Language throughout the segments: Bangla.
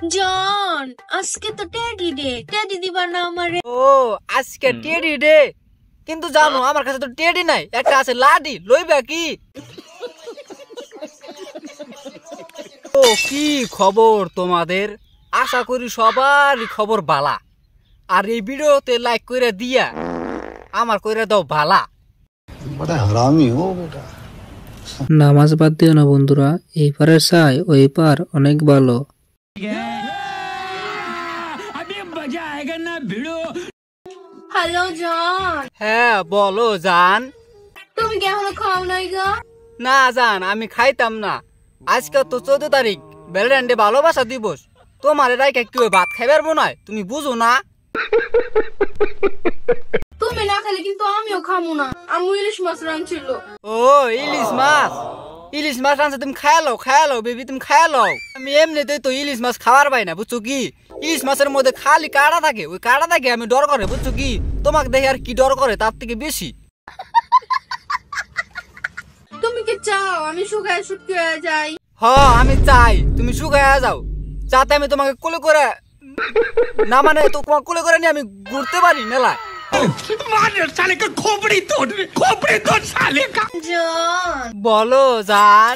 জন আজকে তো টেডি ডে, টেডি দিবা না আমারে? ও আজকে টেডি ডে, কিন্তু জানো আমার কাছে তো টেডি নাই, একটা আছে লাডি, লইবা কি? ও কি খবর তোমাদের? আশা করি সবারই খবর ভালা। আর এই ভিডিওতে লাইক করে দিয়া আমার কইরা দাও ভালা। বড় হারামি হো বেটা। নামাজ বাদ দিও না বন্ধুরা, এই পারের চাই ওই পার অনেক ভালো। হ্যালো জন। হ্যাঁ বলো জান। তুমি কি এখনো খাও নাই গো? না জান, আমি খাইতাম না। আজকে তো 14 তারিখ, ভ্যালেন্টাইন ভালোবাসা দিবস। তোমার রাইকা কেউ ভাত খাইবার মনে হয়, তুমি বুঝো না? তুমি না খেলে কিন্তু আমিও খামু না। আম্মু ইলিশ মাছ রাঁধছিল। ও ইলিশ মাছ, ইলিশ মাছ রাঁধছে, তুমি খায়ালো বেবি, তুমি খায়ালো। আমি এমনিতেই তো ইলিশ মাছ খাওয়ার পাই না, বুঝছো কি? ইলিশ মাছের মধ্যে খালি কাঁটা থাকে, ওই কাঁটা থাকে আমি ডর করে, বুঝছো কি? তোমাকে দেখে আর কি ডর করে তার থেকে বেশি। তুমি কি চাও আমি শুকায় শুটকি হয়ে যাই? আমি চাই তুমি শুকায়া যাও, যাতে আমি তোমাকে কোলে করে, না মানে তোমাকে কোলে করে নিয়ে আমি ঘুরতে পারি মেলায়। জন বলো জান।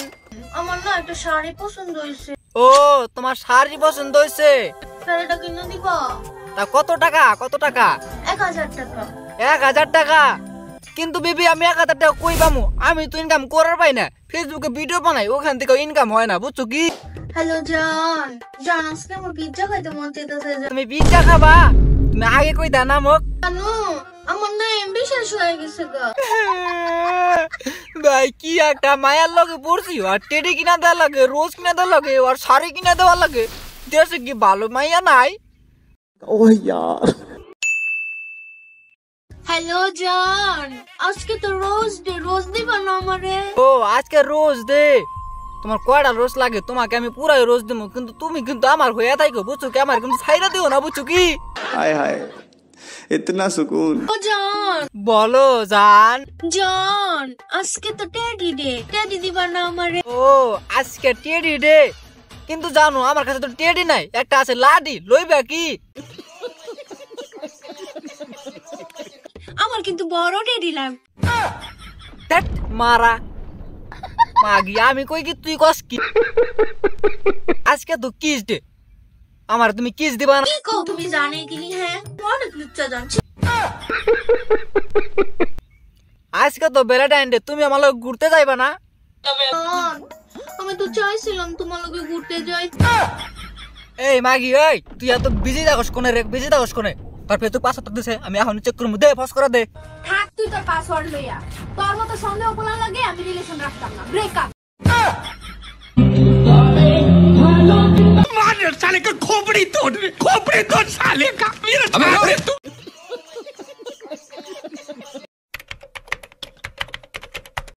আমার না একটা শাড়ি পছন্দ হয়েছে। ও তোমার শাড়ি পছন্দ হয়েছে? শাড়িটা কিনে দিবা? তা কত টাকা? 1000 টাকা। 1000 টাকা? কিন্তু বেবি আমি 1000 টাকা কই পামু? আমি তো ইনকাম করার পাই না, ফেসবুকে ভিডিও বানাই, ওখান থেকে ইনকাম হয় না, বুঝছো কি? হ্যালো জন, জান আজকে আমার পিজ্জা খাইতে মন চাইতেছে। তুমি পিজ্জা খাবা? তুমি আগে কইতা না মোক। জানো আমার না এমবি শেষ হয়ে গেছে গা। ভাই কি একটা মায়ার লগে পড়ছি, আর টেডি কিনা দেওয়া লাগে, রোজ কিনা দেওয়া লাগে, আর শাড়ি কিনা দেওয়া লাগে। দেশে কি ভালো মাইয়া নাই? ও यार। হ্যালো জন, আজকে তো রোজ ডে, রোজ দিবা না আমারে? ও আজকে রোজ দে। তোমার কয়টা রোজ লাগে? তোমাকে আমি পুরাই রোজ দেবো, কিন্তু তুমি কিন্তু আমার হয়ে থাকো, বুঝছো কি? আমার কিন্তু ছাইরা দিও না, বুঝছো কি? हाय हाय इतना सुकून। ও জন। বলো জান। জন আজকে তো টেডি ডে, টেডি দিবা না আমারে? ও আজকে টেডি ডে, কিন্তু জানো আমার কাছে তো টেডি নাই, একটা আছে লাডি, লইবা কি? আমার কিন্তু বড় টেডি লাগবে। ধ্যাৎ মারা মাগি, আমি কই কি তুই কস কি? আজকে তো কিস ডে, আমার তুমি কিস দিবা না? কি কও তুমি? জানে কি নি? হ্যাঁ অনেক লুচ্চা জানছি। আজকে তো ভ্যালেন্টাইন ডে, তুমি আমার লগে ঘুরতে যাইবা না? আমি তো চাইছিলাম তোমার লগে ঘুরতে যাই। এই মাগি, এই তুই এত বিজি থাকস কোনে রে? বিজি থাকস কোনে? তারপরে তুই পাসওয়ার্ড দিছে, আমি এখন চেক করব, দে ফস করে দে। থাক তুই তোর পাসওয়ার্ড লইয়া। তোর মতো সন্দেহ করা লাগে আমি রিলেশন রাখতাম না। ব্রেকআপ। साले का खोपड़ी तोड़ साले का